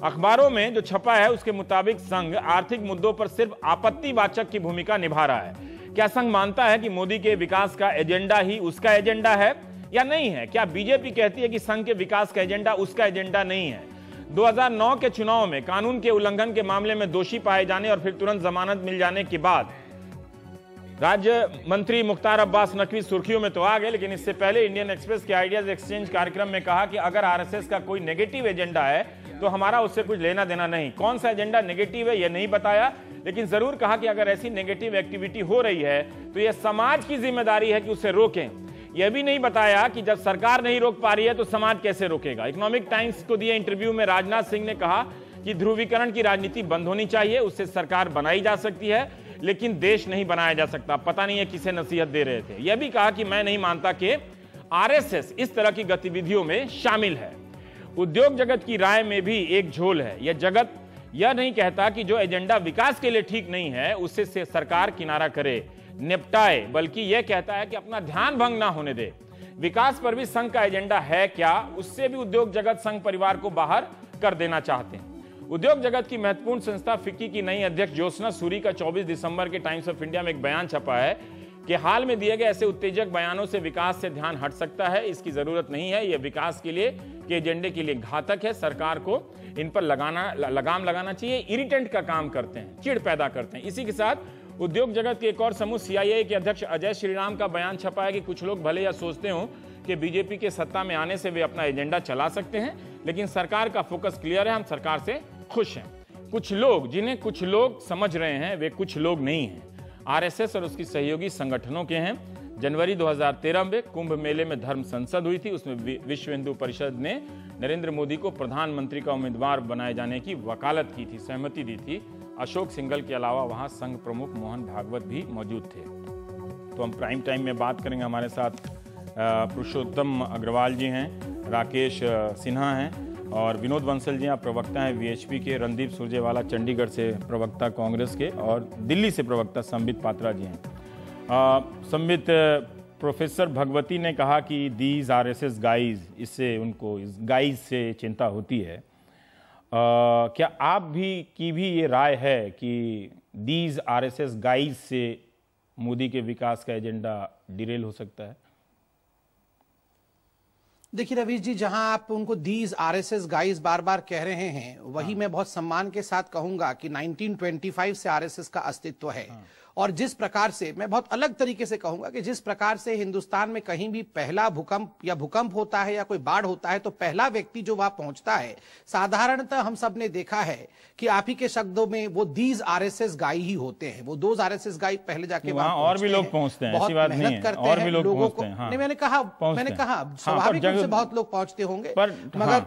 अखबारों में जो छपा है उसके मुताबिक संघ आर्थिक मुद्दों पर सिर्फ आपत्तिवाचक की भूमिका निभा रहा है। क्या संघ मानता है कि मोदी के विकास का एजेंडा ही उसका एजेंडा है या नहीं है? क्या बीजेपी कहती है कि संघ के विकास का एजेंडा उसका एजेंडा नहीं है? 2009 के चुनाव में कानून के उल्लंघन के मामले में दोषी पाए जाने और फिर तुरंत जमानत मिल जाने के बाद राज्य मंत्री मुख्तार अब्बास नकवी सुर्खियों में तो आ गए, लेकिन इससे पहले इंडियन एक्सप्रेस के आइडियाज एक्सचेंज कार्यक्रम में कहा कि अगर आरएसएस का कोई नेगेटिव एजेंडा है तो हमारा उससे कुछ लेना देना नहीं। कौन सा एजेंडा नेगेटिव है यह नहीं बताया, लेकिन जरूर कहा कि अगर ऐसी नेगेटिव एक्टिविटी हो रही है तो यह समाज की जिम्मेदारी है कि उसे रोकें। यह भी नहीं बताया कि जब सरकार नहीं रोक पा रही है तो समाज कैसे रोकेगा। इकोनॉमिक टाइम्स को दिए इंटरव्यू में राजनाथ सिंह ने कहा कि ध्रुवीकरण की राजनीति बंद होनी चाहिए, उससे सरकार बनाई जा सकती है लेकिन देश नहीं बनाया जा सकता। पता नहीं है किसे नसीहत दे रहे थे। यह भी कहा कि मैं नहीं मानता कि आरएसएस इस तरह की गतिविधियों में शामिल है। उद्योग जगत की राय में भी एक झोल है। यह जगत यह नहीं कहता कि जो एजेंडा विकास के लिए ठीक नहीं है उससे से सरकार किनारा करे, निपटाए, बल्कि यह कहता है कि अपना ध्यान भंग ना होने दे। विकास पर भी संघ का एजेंडा है क्या, उससे भी उद्योग जगत संघ परिवार को बाहर कर देना चाहते हैं। उद्योग जगत की महत्वपूर्ण संस्था फिक्की की नई अध्यक्ष ज्योत्सना सूरी का 24 दिसंबर के टाइम्स ऑफ इंडिया में एक बयान छपा है कि हाल में दिए गए ऐसे उत्तेजक बयानों से विकास से ध्यान हट सकता है, इसकी जरूरत नहीं है। यह विकास के लिए के एजेंडे के लिए घातक है। सरकार को इन पर लगाम लगाना चाहिए। इरिटेंट का काम करते हैं, चिढ़ पैदा करते हैं। इसी के साथ उद्योग जगत के एक और समूह सीआईआई के अध्यक्ष अजय श्रीराम का बयान छपा है कि कुछ लोग भले या सोचते हो कि बीजेपी के सत्ता में आने से वे अपना एजेंडा चला सकते हैं, लेकिन सरकार का फोकस क्लियर है, हम सरकार से खुश हैं। कुछ लोग, जिन्हें कुछ लोग समझ रहे हैं, वे कुछ लोग नहीं हैं, आरएसएस और उसकी सहयोगी संगठनों के हैं। जनवरी 2013 में कुंभ मेले में धर्म संसद हुई थी। उसमें विश्व हिंदू परिषद ने नरेंद्र मोदी को प्रधानमंत्री का उम्मीदवार बनाए जाने की वकालत की थी, सहमति दी थी। अशोक सिंघल के अलावा वहां संघ प्रमुख मोहन भागवत भी मौजूद थे। तो हम प्राइम टाइम में बात करेंगे। हमारे साथ पुरुषोत्तम अग्रवाल जी हैं, राकेश सिन्हा हैं और विनोद बंसल जी, आप प्रवक्ता हैं वीएचपी के। रणदीप सुरजेवाला चंडीगढ़ से प्रवक्ता कांग्रेस के और दिल्ली से प्रवक्ता संबित पात्रा जी हैं। संबित, प्रोफेसर भगवती ने कहा कि दीज आरएसएस गाइज, इससे उनको इस गाइज से चिंता होती है। क्या आप भी ये राय है कि दीज आरएसएस गाइज से मोदी के विकास का एजेंडा डिरेल हो सकता है? देखिए रवीश जी, जहां आप उनको दीज आरएसएस गाइज बार बार कह रहे हैं, वही मैं बहुत सम्मान के साथ कहूंगा कि 1925 से आरएसएस का अस्तित्व है। और जिस प्रकार से, मैं बहुत अलग तरीके से कहूंगा कि जिस प्रकार से हिंदुस्तान में कहीं भी पहला भूकंप होता है या कोई बाढ़ होता है तो पहला व्यक्ति जो वहां पहुंचता है, साधारणतः हम सब ने देखा है कि आप ही के शब्दों में वो दीज आरएसएस गाई ही होते हैं। वो दोज आरएसएस गाई पहले जाके वहां और भी लोग पहुंचते हैं, बहुत मेहनत करते हैं, लोगों को। नहीं, मैंने कहा स्वाभाविक रूप से बहुत लोग पहुंचते होंगे, मगर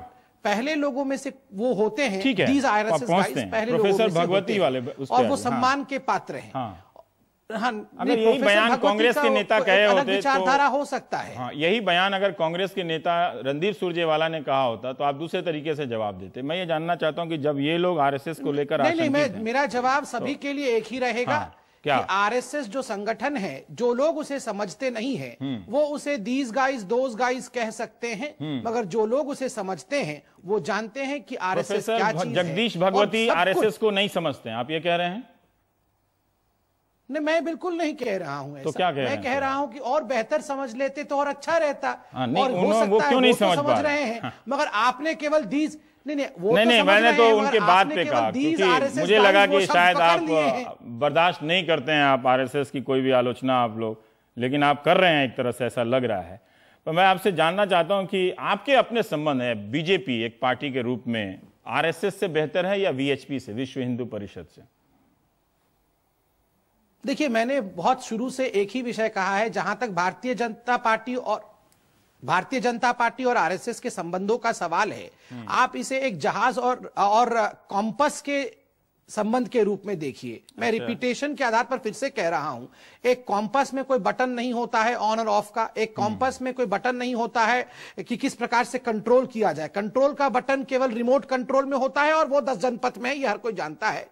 पहले लोगों में से वो होते हैं दीज आरएसएस गाइज, पहले लोगों में से होते हैं और वो सम्मान के पात्र हैं। अगर यही बयान कांग्रेस के नेता कहे होते विचारधारा हो सकता है। हाँ, यही बयान अगर कांग्रेस के नेता रणदीप सुरजेवाला ने कहा होता तो आप दूसरे तरीके से जवाब देते। मैं ये जानना चाहता हूं कि जब ये लोग आरएसएस को लेकर मेरा जवाब सभी के लिए एक ही रहेगा कि आरएसएस जो संगठन है, जो लोग उसे समझते नहीं है वो उसे दीज गाइज दोज गाइज कह सकते हैं, मगर जो लोग उसे समझते हैं वो जानते हैं कि आरएसएस क्या चीज है। जगदीश भगवती आरएसएस को नहीं समझते हैं, आप ये कह रहे हैं? नहीं, मैं बिल्कुल नहीं कह रहा हूं ऐसा। तो क्या कह रहे हैं? मैं कह रहा हूं कि और बेहतर समझ लेते तो और अच्छा रहता। और हो सकता है वो तो समझ रहे हैं, मगर आपने केवल दीज नहीं, मैंने तो उनके बात पे कहा क्योंकि मुझे लगा कि शायद आप बर्दाश्त नहीं करते हैं आप आरएसएस की कोई भी आलोचना आप लोग, लेकिन आप कर रहे हैं, एक तरह से ऐसा लग रहा है। तो मैं आपसे जानना चाहता हूं कि आपके अपने संबंध है बीजेपी एक पार्टी के रूप में आरएसएस से बेहतर है या वीएचपी से, विश्व हिंदू परिषद से? देखिए, मैंने बहुत शुरू से एक ही विषय कहा है, जहां तक भारतीय जनता पार्टी और आरएसएस के संबंधों का सवाल है, आप इसे एक जहाज और कॉम्पस के संबंध के रूप में देखिए। मैं रिपीटेशन के आधार पर फिर से कह रहा हूं, एक कॉम्पस में कोई बटन नहीं होता है ऑन और ऑफ का, एक कॉम्पस में कोई बटन नहीं होता है कि किस प्रकार से कंट्रोल किया जाए। कंट्रोल का बटन केवल रिमोट कंट्रोल में होता है और वो 10 जनपथ में है, ये हर कोई जानता है।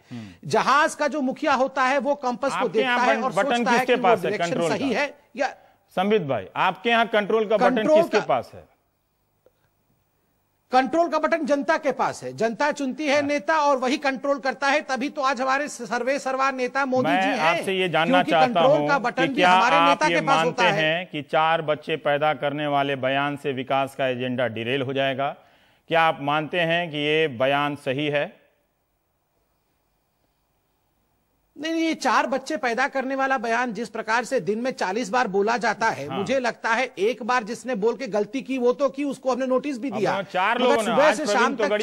जहाज का जो मुखिया होता है वो कॉम्पस को देखता है और सोचता है कि वो डायरेक्शन सही है या। संबित भाई, आपके यहाँ कंट्रोल का बटन किसके पास है? कंट्रोल का बटन जनता के पास है, जनता चुनती है नेता और वही कंट्रोल करता है। तभी तो आज हमारे सर्वे सर्वा नेता मोदी जी हैं। आपसे ये जानना चाहता हूं कि क्या आप ये मानते हैं कि 4 बच्चे पैदा करने वाले बयान से विकास का एजेंडा डिरेल हो जाएगा? क्या आप मानते हैं कि ये बयान सही है? नहीं, ये 4 बच्चे पैदा करने वाला बयान जिस प्रकार से दिन में 40 बार बोला जाता है, मुझे लगता है एक बार जिसने बोल के गलती की वो तो की, उसको हमने नोटिस भी दिया। 4 लोगों ने, सुबह से शाम तक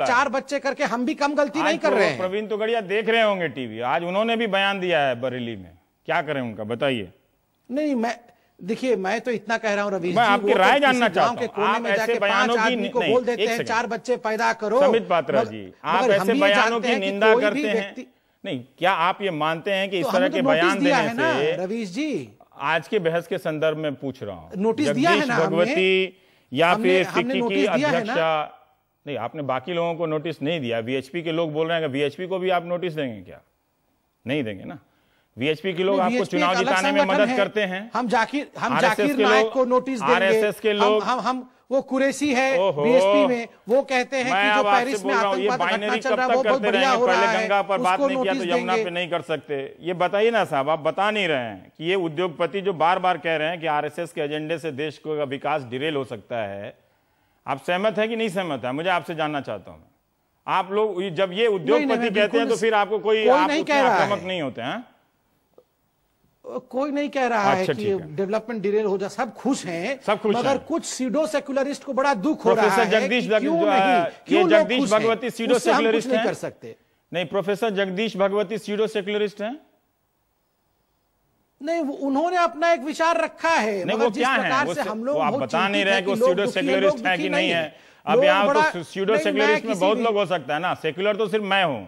4 बच्चे करके हम भी कम गलती नहीं कर रहे हैं। प्रवीण तोगड़िया देख रहे होंगे टीवी, आज उन्होंने भी बयान दिया है बरेली में, क्या करें उनका, बताइए। नहीं, देखिए मैं तो इतना कह रहा हूँ रवीश जी, मैं आपकी राय जानना चाहता हूँ। कोने में जाके 5 आदमी को बोल देते हैं 4 बच्चे पैदा करो। समित पात्रा जी, आप ऐसे बयानों की निंदा करते हैं? नहीं, क्या आप ये मानते हैं कि इस तरह के बयान देने से, रवीश जी आज के बहस के संदर्भ में पूछ रहा हूं, नोटिस दिया है ना भगवती या फिर फिक्की की अध्यक्षा, नहीं आपने बाकी लोगों को नोटिस नहीं दिया, वीएचपी के लोग बोल रहे हैं कि वीएचपी को भी आप नोटिस देंगे क्या? नहीं देंगे ना। वीएचपी के लोग आपको चुनाव जिताने में मदद करते हैं। हम जाकिर नायक को नोटिस देंगे। आरएसएस के लोग, हम वो कुरैशी है बीएसपी में, वो कहते हैं कि जो पेरिस में आतंकवाद घटना चल रहा है वो बहुत बढ़िया हो रहा है। पहले गंगा पर बात नहीं किया तो यमुना पे नहीं कर सकते। ये बताइए ना साहब, आप बता नहीं रहे हैं कि ये उद्योगपति जो बार बार कह रहे हैं कि आरएसएस के एजेंडे से देश का विकास डिरेल हो सकता है, आप सहमत है कि नहीं सहमत है? मुझे आपसे जानना चाहता हूं। आप लोग जब ये उद्योगपति कहते हैं तो फिर आपको कोई आक्रामक नहीं होते हैं? कोई नहीं कह रहा है कि डेवलपमेंट डिरेल हो जाए, सब खुश हैं, सब खुश मगर कुछ सीडो सेक्युलरिस्ट को बड़ा दुख हो रहा है। Professor Jagdish Bhagwati pseudo secularist नहीं कर सकते? नहीं, professor Jagdish Bhagwati pseudo secularist हैं? नहीं, उन्होंने अपना एक विचार रखा है। नहीं, वो क्या है? हम लोग आप बता नहीं रहे कि वो सीडो सेक्युलरिस्ट है कि नहीं है। अब यहाँ तो सीडो सेक्युलरिस्ट में बहुत लोग हो सकता है ना, सेक्युलर तो सिर्फ मैं हूँ,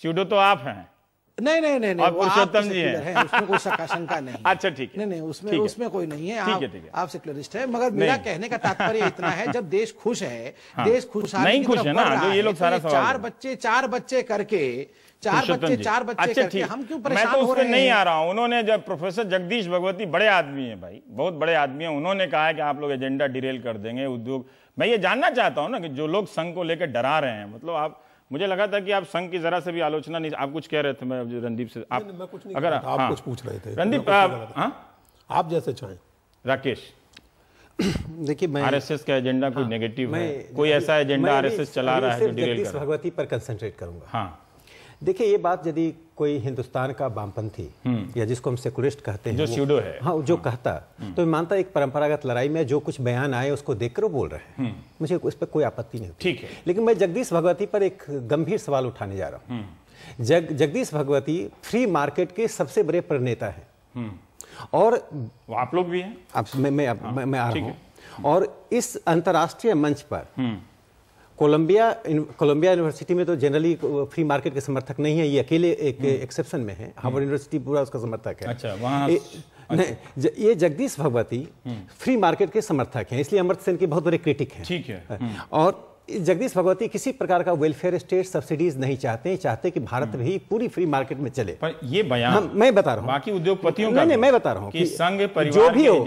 सीडो तो आप हैं। नहीं, और पुरुषोत्तम जी हैं, उसमें कोई शंका नहीं। अच्छा ठीक है, नहीं, उसमें कोई नहीं है। आप सेक्युलरिस्ट है, मगर मेरा कहने का तात्पर्य इतना है, जब देश खुश है, देश खुशहाली नहीं खुश है ना, जो ये लोग सारा सवाल 4 बच्चे करके 4 बच्चे करके हम क्यों परेशान हो रहे हैं? मैं तो नहीं आ रहा हूं। उन्होंने, जब प्रोफेसर जगदीश भगवती बड़े आदमी है भाई, बहुत बड़े आदमी है, उन्होंने कहा है कि आप लोग एजेंडा डिरेल कर देंगे उद्योग। मैं ये जानना चाहता हूं ना कि जो लोग संघ को लेकर डरा रहे हैं, मतलब आप, मुझे लगा था कि आप संघ की जरा से भी आलोचना नहीं, आप कुछ कह रहे थे। मैं रणदीप से आप मैं कुछ नहीं, अगर आप कुछ पूछ रहे थे रणदीप, आप जैसे चाहें। राकेश, देखिए, मैं आरएसएस का एजेंडा कोई नेगेटिव है, कोई ऐसा एजेंडा आरएसएस चला रहा है जो डिरेल कर रहा है? भगवती पर कंसंट्रेट करूंगा। हाँ, देखिए, ये बात यदि कोई हिंदुस्तान का वामपंथी या जिसको हम सेकुलरिस्ट कहते हैं, जो स्यूडो है, हाँ, जो कहता, तो मैं मानता एक परंपरागत लड़ाई में जो कुछ बयान आए उसको देखकर वो बोल रहे हैं, मुझे उस पर कोई आपत्ति नहीं होती। ठीक है, लेकिन मैं जगदीश भगवती पर एक गंभीर सवाल उठाने जा रहा हूँ। जगदीश भगवती फ्री मार्केट के सबसे बड़े प्रणेता है, और आप लोग भी हैं। मैं आ रहा हूँ, और इस अंतर्राष्ट्रीय मंच पर कोलंबिया यूनिवर्सिटी में तो जनरली फ्री मार्केट के समर्थक नहीं है, ये अकेले एक एक्सेप्शन में है। हार्वर्ड यूनिवर्सिटी पूरा उसका समर्थक है। अच्छा, वहाँ नहीं, ये जगदीश भगवती फ्री मार्केट के समर्थक हैं, इसलिए अमर्त्य सेन के बहुत बड़े क्रिटिक हैं। ठीक है। और जगदीश भगवती किसी प्रकार का वेलफेयर स्टेट सब्सिडीज नहीं चाहते कि भारत भी पूरी फ्री मार्केट में चले। पर ये बयान मैं बता रहा हूँ, बाकी उद्योगपतियों का नहीं, मैं बता रहा हूँ कि संघ परिवार जो भी हो,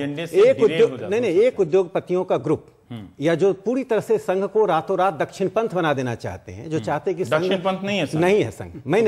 एक उद्योगपतियों का ग्रुप या जो पूरी तरह से संघ को रातों रात दक्षिण पंथ बना देना चाहते हैं, जो चाहते हैं कि दक्षिण पंथ नहीं है संघ। मैं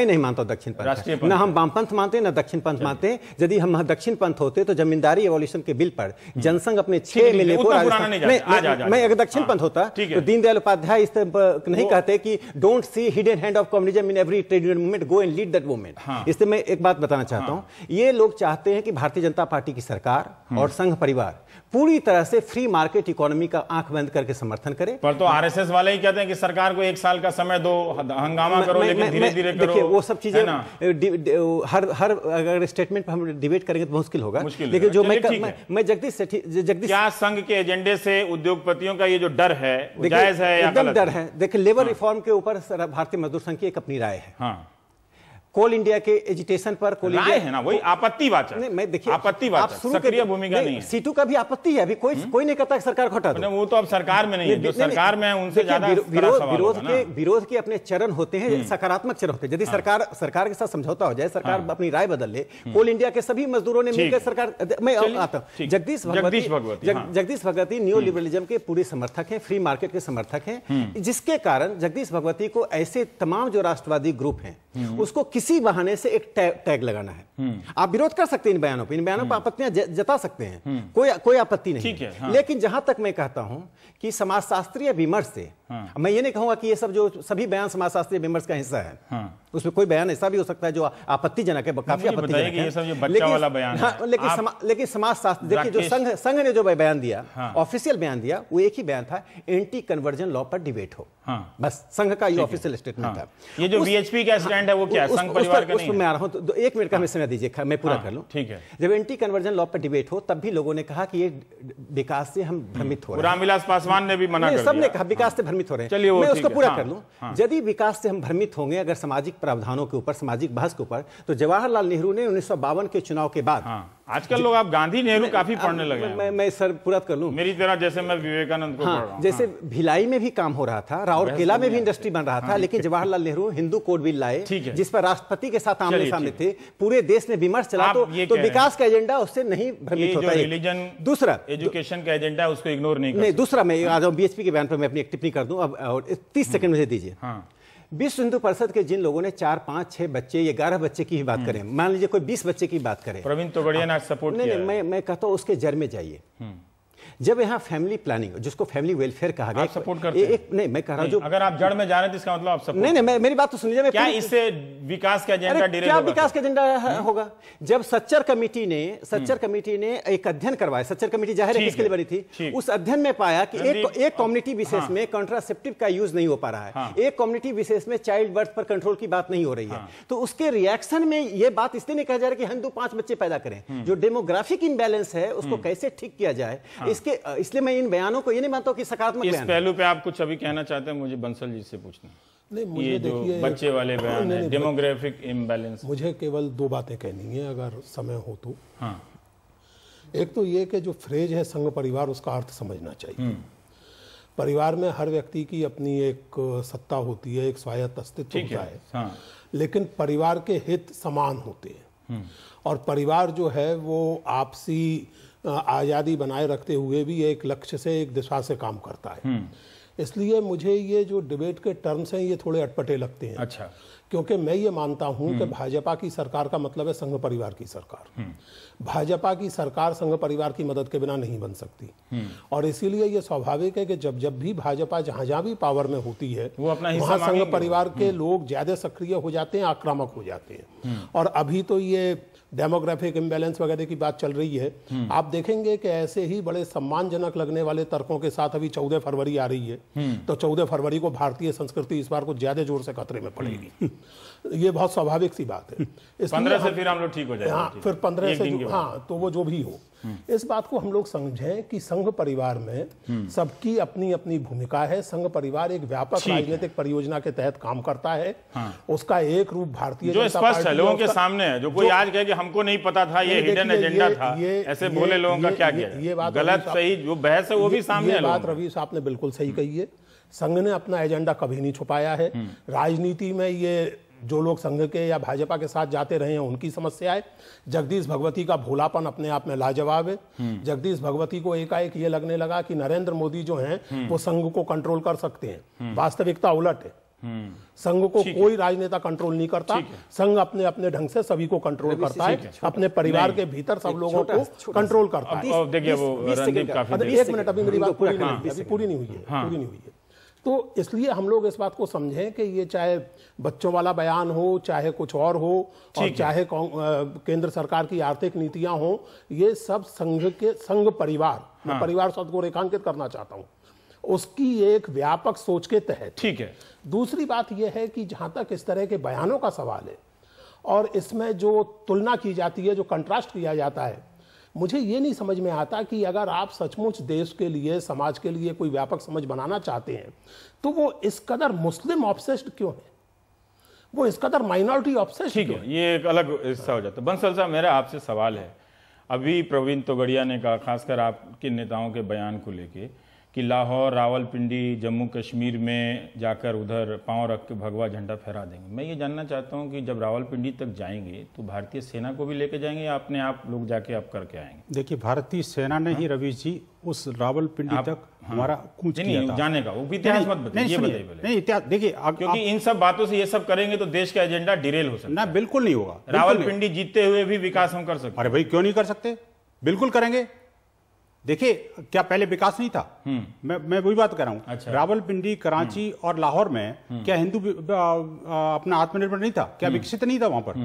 नहीं मानता दक्षिण पंथ, ना हम वामपंथ मानते हैं ना दक्षिण पंथ मानते हैं। यदि हम दक्षिण पंथ होते तो जमींदारी एवोल्यूशन के बिल पर जनसंघ अपने 6 मिले को, मैं अगर दक्षिण पंथ होता तो दीनदयाल उपाध्याय इस नहीं कहते कि don't see hidden hand of communism in every trade union movement, go and lead that movement. इससे मैं एक बात बताना चाहता हूं, ये लोग चाहते हैं कि भारतीय जनता पार्टी की सरकार और संघ परिवार पूरी तरह से फ्री मार्केट इकोनॉमी का आंख बंद करके समर्थन करे। पर तो आरएसएस वाले ही कहते हैं कि सरकार को 1 साल का समय दो, हंगामा करो, लेकिन धीरे धीरे करो। देखिए, वो सब चीजें हर अगर स्टेटमेंट पर हम डिबेट करेंगे तो मुश्किल होगा। लेकिन जो मैं जगदीश क्या संघ के एजेंडे से उद्योगपतियों का ये जो डर है जायज है या एकदम डर है? देखिए, लेबर रिफॉर्म के ऊपर भारतीय मजदूर संघ की एक अपनी राय है। कोल इंडिया के एजिटेशन पर कोल इंडिया है ना, वही आपत्तिवाचक। नहीं, मैं देखिए आपत्तिवाचक, सक्रिय भूमिका नहीं है। सीटू का भी आपत्ति है, अभी कोई नहीं कहता सरकार को हटा दो। वो तो अब सरकार में नहीं है, जो सरकार में है उनसे ज्यादा विरोध के अपने चरण होते हैं, सकारात्मक चरण होते हैं। यदि सरकार के साथ समझौता हो जाए, सरकार अपनी राय बदल ले, कोल इंडिया के सभी मजदूरों ने मिलकर सरकार, मैं आता हूं, जगदीश भगवती न्यू लिबरलिज्म के पूरे समर्थक हैं, फ्री मार्केट के समर्थक हैं, जिसके कारण जगदीश भगवती को ऐसे तमाम जो राष्ट्रवादी ग्रुप हैं उसको किसी बहाने से एक टैग लगाना है। आप विरोध कर सकते हैं इन बयानों पर आपत्तियां जता सकते हैं, कोई आपत्ति नहीं है। हाँ। लेकिन जहां तक मैं कहता हूं कि समाजशास्त्रीय विमर्श से, मैं ये नहीं कहूंगा कि ये सब जो सभी बयान समाजशास्त्रीय विमर्श का हिस्सा है, उसमें कोई बयान ऐसा भी हो सकता है जो आपत्तिजनक है, काफी आपत्तिजनक है, ये सब जो बच्चा वाला बयान है। लेकिन समाजशास्त्र देखिए, जो संघ ने जो बयान दिया, ऑफिशियल बयान दिया, वो एक ही बयान था, एंटी कन्वर्जन लॉ पर डिबेट हो, बस संघ का ये ऑफिशियल स्टेटमेंट था। ये जो बीएचपी का स्टैंड है वो क्या है, संघ परिवार का नहीं है? मैं आ रहा हूं, तो 1 मिनट का समय दीजिए, मैं पूरा कर लूं। ठीक है। जब एंटी कन्वर्जन लॉ पर डिबेट हो, तब भी लोगों ने कहा कि ये विकास से हम भ्रमित हो रहे हैं। रामविलास पासवान ने भी मना कर दिया, सबने कहा विकास से भ्रमित हो रहे हैं। मैं उसको पूरा कर लूं। यदि विकास से हम भ्रमित होंगे अगर सामाजिक प्रावधानों के ऊपर, सामाजिक बहस के ऊपर, तो जवाहरलाल नेहरू ने 1952 के चुनाव के बाद, आजकल लोग आप गांधी नेहरू काफी पढ़ने लगे हैं। मैं सर पूरा कर लूं, मेरी तरह, जैसे मैं विवेकानंद को पढ़ रहा हूं। जैसे भिलाई में भी काम हो रहा था, राउरकेला में भी इंडस्ट्री बन रहा था, लेकिन जवाहरलाल नेहरू हिंदू कोड बिल लाए, जिस पर राष्ट्रपति के साथ आमने सामने थे, पूरे देश ने विमर्श चला, तो विकास का एजेंडा उससे नहीं भ्रमित होता है। दूसरा एजुकेशन का एजेंडा उसको इग्नोर नहीं। दूसरा, मैं आ जाऊं बीएचपी के बयान पर, मैं अपनी एक टिप्पणी कर दूं, अब 30 सेकंड मुझे दीजिए। विश्व हिंदू परिषद के जिन लोगों ने 4, 5, 6 बच्चे या 11 बच्चे की ही बात करें, मान लीजिए कोई 20 बच्चे की बात करें, प्रवीण तोगड़िया ने सपोर्ट किया। नहीं, मैं कहता हूं उसके जड़ में जाइए। जब यहाँ फैमिली प्लानिंग, जिसको फैमिली वेलफेयर कहा गया, आप सपोर्ट करते हैं? नहीं, मैं कह रहा हूं, अगर आप जड़ में जा रहे हैं तो इसका मतलब आप सपोर्ट नहीं, मेरी बात तो सुन लीजिए। क्या इससे विकास का एजेंडा डिरेल क्या विकास का एजेंडा होगा? जब सच्चर कमेटी ने एक अध्ययन करवाया, सच्चर कमेटी जाहिर है किसके लिए बनी थी, उस अध्ययन में पाया कि एक कम्युनिटी विशेष में कॉन्ट्रासेप्टिव का यूज नहीं हो पा रहा है, एक कम्युनिटी विशेष में चाइल्ड बर्थ पर कंट्रोल की बात नहीं हो रही है, तो उसके रिएक्शन में यह बात इसलिए नहीं कहा जा रहा कि हिंदू 5 बच्चे पैदा करें। जो डेमोग्राफिक इम्बैलेंस है उसको कैसे ठीक किया जाए, इसलिए मैं इन बयानों को ये नहीं मानता कि सकारात्मक इस पहलू पे आप कुछ अभी कहना चाहते हैं? मुझे बंसल जी से पूछना। नहीं, मुझे देखिए, बच्चे वाले बयान है, डेमोग्राफिक इम्बैलेंस, मुझे केवल 2 बातें कहनी है अगर समय हो तो। एक तो ये कि जो फ्रेज है संघ परिवार, उसका अर्थ समझना चाहिए। परिवार में हर व्यक्ति की अपनी एक सत्ता होती है, एक स्वायत्त अस्तित्व होता है, लेकिन परिवार के हित समान होते हैं। और परिवार जो है वो आपसी आज़ादी बनाए रखते हुए भी एक लक्ष्य से, एक दिशा से काम करता है। इसलिए मुझे ये जो डिबेट के टर्म्स हैं ये थोड़े अटपटे लगते हैं। अच्छा। क्योंकि मैं ये मानता हूं कि भाजपा की सरकार का मतलब है संघ परिवार की सरकार। भाजपा की सरकार संघ परिवार की मदद के बिना नहीं बन सकती, और इसीलिए ये स्वाभाविक है कि जब भी भाजपा जहां भी पावर में होती है वहां संघ परिवार के लोग ज्यादा सक्रिय हो जाते हैं, आक्रामक हो जाते हैं। और अभी तो ये डेमोग्राफिक इम्बैलेंस वगैरह की बात चल रही है, आप देखेंगे कि ऐसे ही बड़े सम्मानजनक लगने वाले तर्कों के साथ अभी 14 फरवरी आ रही है, तो 14 फरवरी को भारतीय संस्कृति इस बार को ज्यादा जोर से खतरे में पड़ेगी। ये बहुत स्वाभाविक सी बात है। 15 से फिर हम लोग ठीक हो जाएंगे। हाँ, फिर 15 से तो वो जो भी हो, इस बात को हम लोग समझें कि संघ परिवार में सबकी अपनी अपनी भूमिका है। संघ परिवार एक व्यापक राजनीतिक परियोजना के तहत काम करता है। उसका एक रूप भारतीय जो स्पष्ट है, लोगों के सामने है। जो कोई आज कहे कि हमको नहीं पता था, ये हिडन एजेंडा था, ऐसे भोले लोगों का क्या किया? ये बात गलत सही जो बहस है वो भी सामने है। बात रवि साहब ने बिल्कुल सही कही है। संघ ने अपना एजेंडा कभी नहीं छुपाया है। राजनीति में ये जो लोग संघ के या भाजपा के साथ जाते रहे हैं उनकी समस्या है। जगदीश भगवती का भोलापन अपने आप में लाजवाब है। जगदीश भगवती को एकाएक ये लगने लगा कि नरेंद्र मोदी जो हैं वो संघ को कंट्रोल कर सकते हैं। वास्तविकता उलट है। संघ को कोई राजनेता कंट्रोल नहीं करता। संघ अपने अपने ढंग से सभी को कंट्रोल करता है, अपने परिवार के भीतर सब लोगों को कंट्रोल करता है। देखिए वो रणदीप काफी, 1 मिनट, अभी मेरी बात पूरी नहीं हुई है। तो इसलिए हम लोग इस बात को समझें कि ये चाहे बच्चों वाला बयान हो, चाहे कुछ और हो, और चाहे केंद्र सरकार की आर्थिक नीतियां हो, ये सब संघ परिवार, मैं परिवार शब्द को रेखांकित करना चाहता हूं, उसकी एक व्यापक सोच के तहत। ठीक है। दूसरी बात यह है कि जहां तक इस तरह के बयानों का सवाल है और इसमें जो तुलना की जाती है, जो कंट्रास्ट किया जाता है, मुझे ये नहीं समझ में आता कि अगर आप सचमुच देश के लिए, समाज के लिए कोई व्यापक समझ बनाना चाहते हैं तो वो इस कदर मुस्लिम ऑब्सेस्ड क्यों है? वो इस कदर माइनॉरिटी ऑब्सेस्ड। ठीक है, ये एक अलग हिस्सा हो जाता है। बंसल साहब, मेरा आपसे सवाल है, अभी प्रवीण तोगड़िया ने कहा, खासकर आपके नेताओं के बयान को लेके, कि लाहौर, रावलपिंडी, जम्मू कश्मीर में जाकर उधर पांव रख के भगवा झंडा फहरा देंगे। मैं ये जानना चाहता हूं कि जब रावलपिंडी तक जाएंगे तो भारतीय सेना को भी लेके जाएंगे या अपने आप लोग जाके आप करके आएंगे? देखिए, भारतीय सेना ने ही रवि जी उस रावलपिंडी तक हमारा कूच किया था। जाने का वो इतिहास मत बताइए, नहीं इतिहास देखिए, क्योंकि इन सब बातों से ये सब करेंगे तो देश का एजेंडा डिरेल हो सकता है। ना, बिल्कुल नहीं होगा। रावलपिंडी जीतते हुए भी विकास हम कर सकते? अरे भाई, क्यों नहीं कर सकते, बिल्कुल करेंगे। देखिए, क्या पहले विकास नहीं था? मैं वही बात कर रहा हूं। अच्छा। रावलपिंडी, कराची और लाहौर में क्या हिंदू अपना आत्मनिर्भर नहीं था? क्या विकसित नहीं था वहां पर?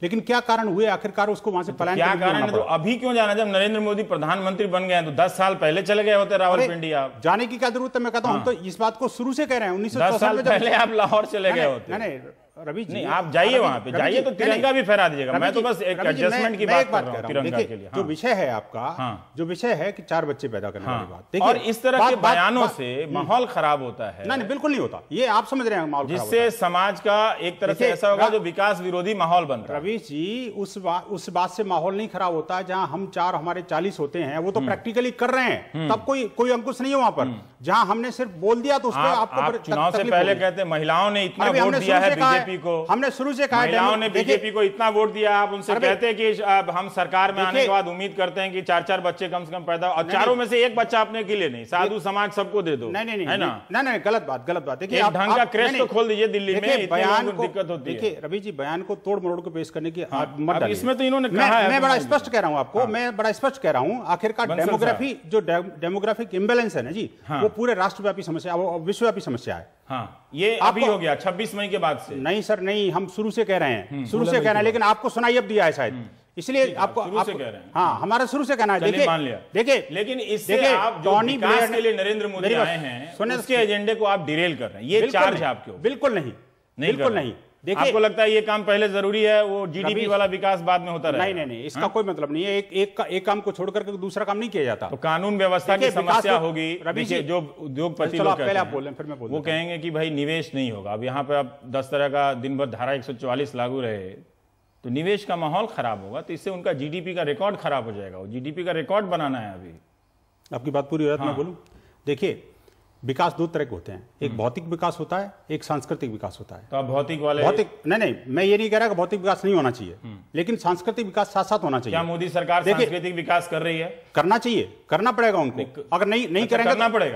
लेकिन क्या कारण हुए आखिरकार उसको वहां से पलायन? क्या कारण है? तो अभी क्यों जाना? जब नरेंद्र मोदी प्रधानमंत्री बन गए हैं तो 10 साल पहले चले गए होते रावलपिंडी। आप जाने की क्या जरूरत है? मैं कहता हूं, हम तो इस बात को शुरू से कह रहे हैं। 1910 साल पहले आप लाहौर चले गए होते। नहीं रवि जी, नहीं, आप जाइए वहां पे, जाइए तो तिरंगा भी फहरा दीजिएगा। मैं तो बस एक एडजस्टमेंट की बात कर रहा हूं तिरंगा के लिए। जो विषय है आपका, जो विषय है कि 4 बच्चे पैदा करने वाली बात, और इस तरह के बयानों से माहौल खराब होता है। नहीं, बिल्कुल नहीं होता, ये आप समझ रहे हैं माहौल, जिससे समाज का एक तरह से ऐसा होगा जो विकास विरोधी माहौल बनता है। रवि जी, उस बात से माहौल नहीं खराब होता जहां हम 4 हमारे 40 होते हैं, वो तो प्रैक्टिकली कर रहे हैं, तब कोई अंकुश नहीं है वहां पर। जहां हमने सिर्फ बोल दिया तो उस पर आपको चुनाव से पहले कहते महिलाओं ने इतना वोट दिया है बीजेपी को, हमने शुरू से कहा महिलाओं ने बीजेपी को इतना वोट दिया। आप उनसे कहते हैं कि अब हम सरकार में आने के बाद उम्मीद करते हैं कि 4-4 बच्चे कम से कम पैदा, और चारों में से एक बच्चा अपने के लिए नहीं, साधु समाज सबको दे दो। नहीं, है ना? नहीं, गलत बात। देखिए, ढंग का क्रेश तो खोल दीजिए दिल्ली में, बयान को दिक्कत होती है। देखिए रवि जी, बयान को तोड़ मरोड़ को पेश करने की मत डालिए। इसमें तो इन्होंने कहा है, मैं बड़ा स्पष्ट कह रहा हूं आपको, मैं बड़ा स्पष्ट कह रहा हूं, आखिरकार डेमोग्राफिक इंबैलेंस है ना जी, वो पूरे राष्ट्रव्यापी समस्या, विश्वव्यापी समस्या है। हाँ, ये अभी हो गया 26 मई के बाद से? नहीं सर, नहीं, हम शुरू से कह रहे हैं, शुरू से कह रहे हैं, लेकिन आपको सुनाई अब दिया है शायद, इसलिए आपको शुरू से कह रहे हैं। हाँ, हमारा शुरू से कहना है। देखिए, मान लिया। देखिए, लेकिन इससे आप जो विकास के लिए नरेंद्र मोदी आए हैं, उसके एजेंडे को आप डिरेल कर रहे हैं, ये चार्ज है आपके ऊपर? बिल्कुल नहीं, बिल्कुल नहीं। देखिए, आपको लगता है ये काम पहले जरूरी है, वो जीडीपी वाला विकास बाद में होता रहेगा? नहीं, इसका कोई मतलब नहीं है। एक काम को छोड़कर के दूसरा काम नहीं किया जाता। तो कानून व्यवस्था की समस्या होगी। देखिए, जो उद्योगपति लोग कहते हैं, वो कहेंगे कि भाई निवेश नहीं होगा। अब यहाँ पे अब 10 तरह का दिन भर धारा 144 लागू रहे तो निवेश का माहौल खराब होगा, तो इससे उनका जीडीपी का रिकॉर्ड खराब हो जाएगा। जीडीपी का रिकॉर्ड बनाना है अभी। आपकी बात पूरी मैं बोलूं, देखिए, विकास 2 तरह के होते हैं, एक भौतिक विकास होता है, एक सांस्कृतिक विकास होता है। तो आप भौतिक वाले? नहीं, मैं ये नहीं कह रहा कि भौतिक विकास नहीं होना चाहिए, लेकिन सांस्कृतिक विकास साथ साथ होना चाहिए। क्या मोदी सरकार सांस्कृतिक विकास कर रही है? करना चाहिए, करना पड़ेगा उनको। अगर नहीं करेंगे,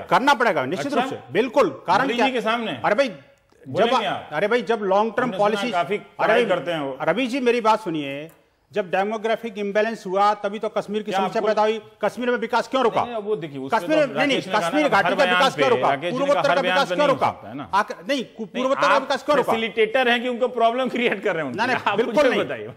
करना पड़ेगा निश्चित रूप से, बिल्कुल। कारण क्या के सामने? अरे भाई, जब लॉन्ग टर्म पॉलिसी, करते हैं रवि जी, मेरी बात सुनिए, जब डेमोग्राफिक इंबैलेंस हुआ तभी तो कश्मीर की समस्या पैदा हुई। कश्मीर में विकास क्यों रुका? वो देखिए, कश्मीर घाटी का विकास क्यों रुका? पूर्वोत्तर का विकास क्यों रुका? नहीं, पूर्वोत्तर का विकास क्यों रुका? फैसिलिटेटर हैं कि उनको प्रॉब्लम क्रिएट कर रहे हैं? नहीं, बिल्कुल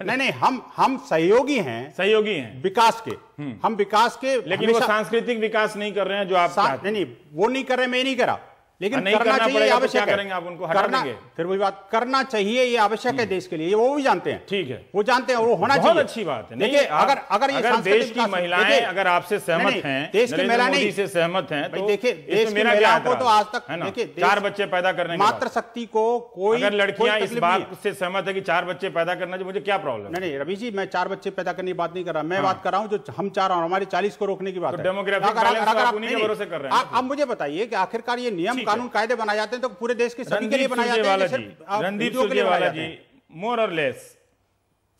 नहीं। हम सहयोगी हैं विकास के, हम विकास के, लेकिन वो सांस्कृतिक विकास नहीं कर रहे हैं जो आप नहीं, वो नहीं कर रहे, मैं नहीं कर रहा, लेकिन नहीं करना चाहिए, आवश्यक है। करेंगे आप उनको हटा देंगे? फिर वही बात, करना चाहिए, ये आवश्यक है देश के लिए, वो भी जानते हैं। ठीक है, वो जानते हैं, वो होना चाहिए। बहुत अच्छी बात है। देखिए, अगर ये देश की महिलाएं अगर आपसे सहमत हैं, देश की महिलाएं नहीं से सहमत हैं, तो देखिए, देश की महिलाओं को तो आज तक, देखिए, 4 बच्चे पैदा करने की मातृ शक्ति को कोई, अगर लड़कियां इस बात से सहमत है कि 4 बच्चे पैदा करना चाहिए, मुझे क्या प्रॉब्लम? नहीं, रवि जी, मैं 4 बच्चे पैदा करने की बात नहीं कर रहा, मैं बात कर रहा हूं जो हम 4 और हमारे 40 को रोकने की बात है। डेमोग्राफिक बैलेंस आप उन्हीं के भरोसे कर रहे हैं। आप मुझे बताइए कि आखिरकार ये नियम कानून कायदे बनाए जाते हैं तो पूरे देश के सभी के लिए बनाए जाते हैं? रणदीप सुरजेवाला जी, मोर और लेस,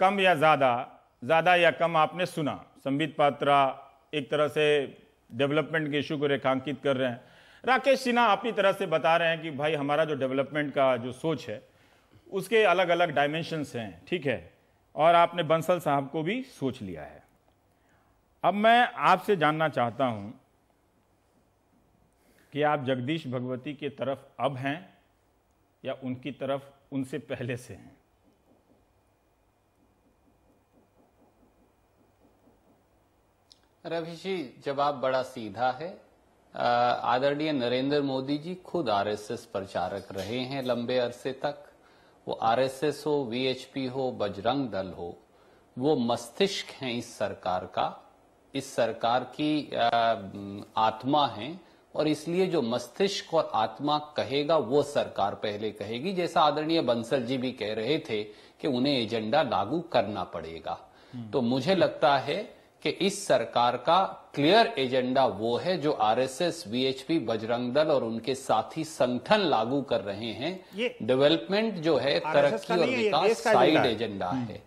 कम या ज्यादा या कम, आपने सुना, संबित पात्रा एक तरह से डेवलपमेंट के इशू को रेखांकित कर रहे हैं, राकेश सिन्हा अपनी तरह से बता रहे हैं कि भाई हमारा जो डेवलपमेंट का जो सोच है उसके अलग अलग डायमेंशंस हैं, ठीक है, और आपने बंसल साहब को भी सोच लिया है। अब मैं आपसे जानना चाहता हूं कि आप जगदीश भगवती की तरफ अब हैं या उनकी तरफ उनसे पहले से हैं? रवि जी, जवाब बड़ा सीधा है। आदरणीय नरेंद्र मोदी जी खुद आरएसएस प्रचारक रहे हैं लंबे अरसे तक। वो आरएसएस हो, वीएचपी हो, बजरंग दल हो, वो मस्तिष्क हैं इस सरकार का, इस सरकार की आत्मा हैं, और इसलिए जो मस्तिष्क और आत्मा कहेगा वो सरकार पहले कहेगी, जैसा आदरणीय बंसल जी भी कह रहे थे कि उन्हें एजेंडा लागू करना पड़ेगा। तो मुझे लगता है कि इस सरकार का क्लियर एजेंडा वो है जो आरएसएस, वीएचपी, बजरंग दल और उनके साथी संगठन लागू कर रहे हैं। डेवलपमेंट जो है, तरक्की और विकास साइड एजेंडा है।